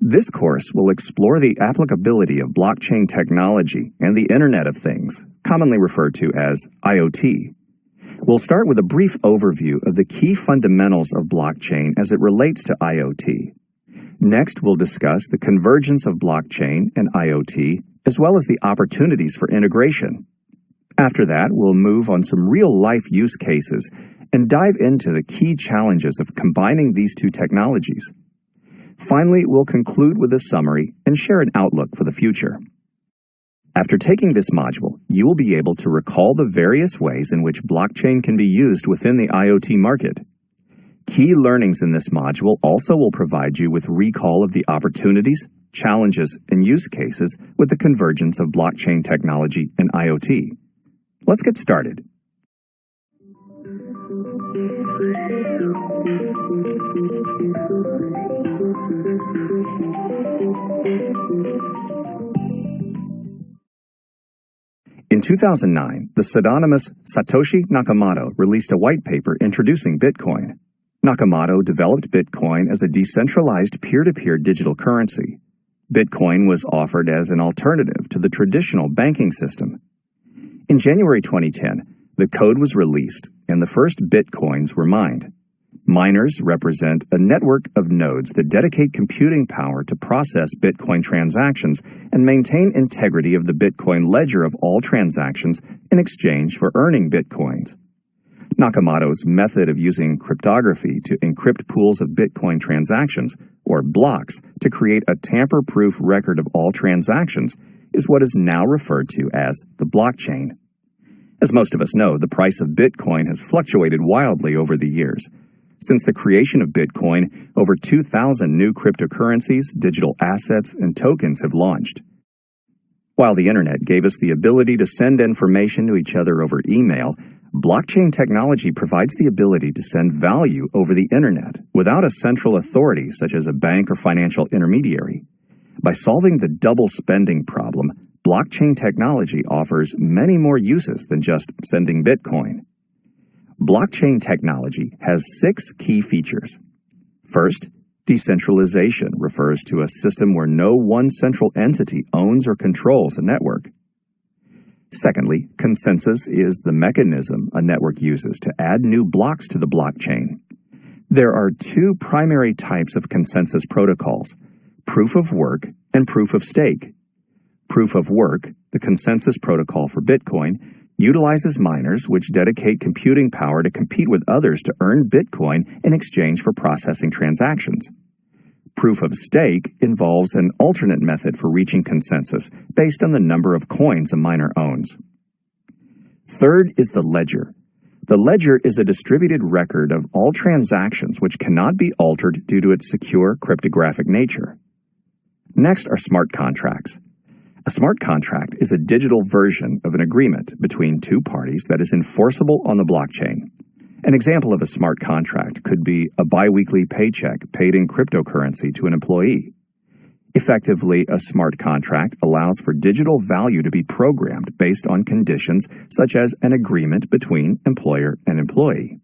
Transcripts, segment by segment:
This course will explore the applicability of blockchain technology and the Internet of Things, commonly referred to as IoT. We'll start with a brief overview of the key fundamentals of blockchain as it relates to IoT. Next, we'll discuss the convergence of blockchain and IoT, as well as the opportunities for integration. After that, we'll move on some real-life use cases and dive into the key challenges of combining these two technologies. Finally, we'll conclude with a summary and share an outlook for the future. After taking this module, you will be able to recall the various ways in which blockchain can be used within the IoT market. Key learnings in this module also will provide you with recall of the opportunities, challenges, and use cases with the convergence of blockchain technology and IoT. Let's get started. In 2009, the pseudonymous Satoshi Nakamoto released a white paper introducing Bitcoin. Nakamoto developed Bitcoin as a decentralized peer-to-peer digital currency. Bitcoin was offered as an alternative to the traditional banking system. In January 2010, the code was released and the first Bitcoins were mined. Miners represent a network of nodes that dedicate computing power to process Bitcoin transactions and maintain integrity of the Bitcoin ledger of all transactions in exchange for earning Bitcoins. Nakamoto's method of using cryptography to encrypt pools of Bitcoin transactions, or blocks, to create a tamper-proof record of all transactions is what is now referred to as the blockchain. As most of us know, the price of Bitcoin has fluctuated wildly over the years. Since the creation of Bitcoin, over 2,000 new cryptocurrencies, digital assets, and tokens have launched. While the Internet gave us the ability to send information to each other over email, blockchain technology provides the ability to send value over the Internet without a central authority such as a bank or financial intermediary. By solving the double spending problem, blockchain technology offers many more uses than just sending Bitcoin. Blockchain technology has 6 key features. First, decentralization refers to a system where no one central entity owns or controls a network. Secondly, consensus is the mechanism a network uses to add new blocks to the blockchain. There are 2 primary types of consensus protocols: proof of work and proof of stake. Proof of work, the consensus protocol for Bitcoin, utilizes miners which dedicate computing power to compete with others to earn Bitcoin in exchange for processing transactions. Proof of stake involves an alternate method for reaching consensus based on the number of coins a miner owns. Third is the ledger. The ledger is a distributed record of all transactions which cannot be altered due to its secure cryptographic nature. Next are smart contracts. A smart contract is a digital version of an agreement between 2 parties that is enforceable on the blockchain. An example of a smart contract could be a biweekly paycheck paid in cryptocurrency to an employee. Effectively, a smart contract allows for digital value to be programmed based on conditions such as an agreement between employer and employee.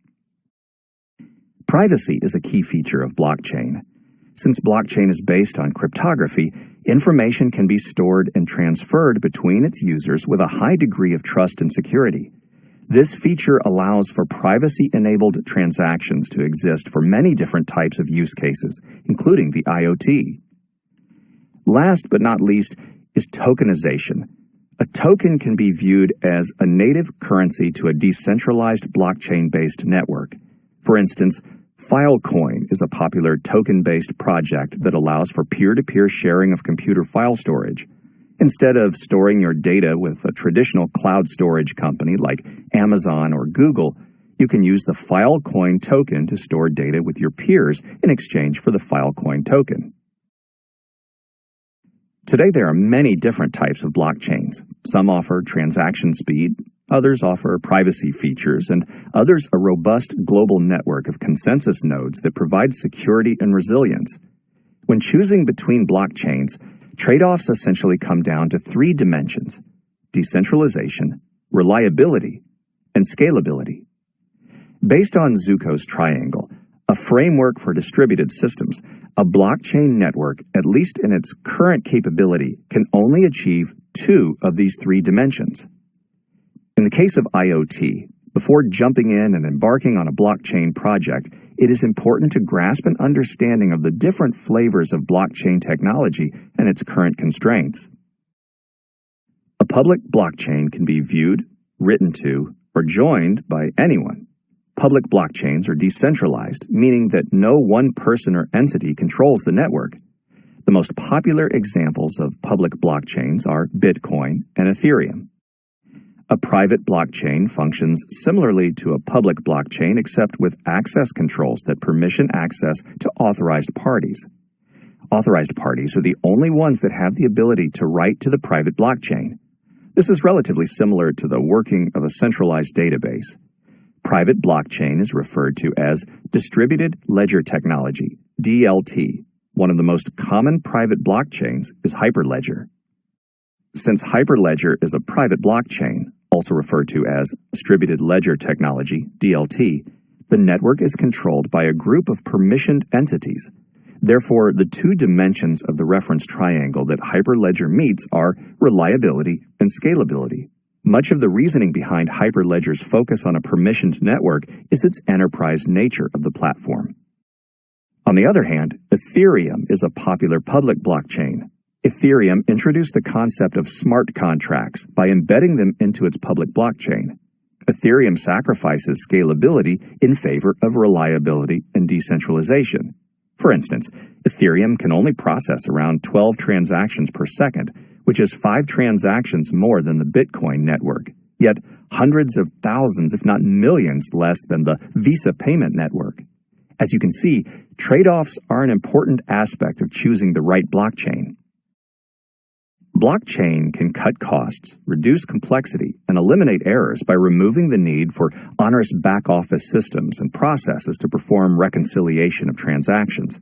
Privacy is a key feature of blockchain. Since blockchain is based on cryptography, information can be stored and transferred between its users with a high degree of trust and security. This feature allows for privacy-enabled transactions to exist for many different types of use cases, including the IoT. Last but not least is tokenization. A token can be viewed as a native currency to a decentralized blockchain-based network. For instance, Filecoin is a popular token-based project that allows for peer-to-peer sharing of computer file storage. Instead of storing your data with a traditional cloud storage company like Amazon or Google, you can use the Filecoin token to store data with your peers in exchange for the Filecoin token. Today, there are many different types of blockchains. Some offer transaction speed, others offer privacy features, and others a robust global network of consensus nodes that provide security and resilience. When choosing between blockchains, trade-offs essentially come down to 3 dimensions: decentralization, reliability, and scalability. Based on Zuko's triangle, A framework for distributed systems, a blockchain network, at least in its current capability, can only achieve two of these three dimensions. In the case of IoT, before jumping in and embarking on a blockchain project, it is important to grasp an understanding of the different flavors of blockchain technology and its current constraints. A public blockchain can be viewed, written to, or joined by anyone. Public blockchains are decentralized, meaning that no one person or entity controls the network. The most popular examples of public blockchains are Bitcoin and Ethereum. A private blockchain functions similarly to a public blockchain except with access controls that permission access to authorized parties. Authorized parties are the only ones that have the ability to write to the private blockchain. This is relatively similar to the working of a centralized database. Private blockchain is referred to as distributed ledger technology, DLT. One of the most common private blockchains is Hyperledger. Since Hyperledger is a private blockchain, also referred to as distributed ledger technology, DLT, the network is controlled by a group of permissioned entities. Therefore, the two dimensions of the reference triangle that Hyperledger meets are reliability and scalability. Much of the reasoning behind Hyperledger's focus on a permissioned network is its enterprise nature of the platform. On the other hand, Ethereum is a popular public blockchain. Ethereum introduced the concept of smart contracts by embedding them into its public blockchain. Ethereum sacrifices scalability in favor of reliability and decentralization. For instance, Ethereum can only process around 12 transactions per second, which is 5 transactions more than the Bitcoin network, yet hundreds of thousands, if not millions, less than the Visa payment network. As you can see, trade-offs are an important aspect of choosing the right blockchain. Blockchain can cut costs, reduce complexity, and eliminate errors by removing the need for onerous back-office systems and processes to perform reconciliation of transactions.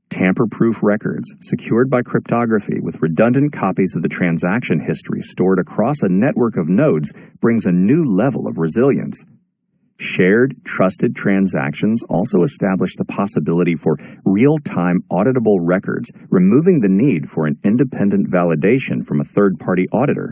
Tamper-proof records, secured by cryptography with redundant copies of the transaction history stored across a network of nodes, brings a new level of resilience. Shared, trusted transactions also establish the possibility for real-time auditable records, removing the need for an independent validation from a third-party auditor.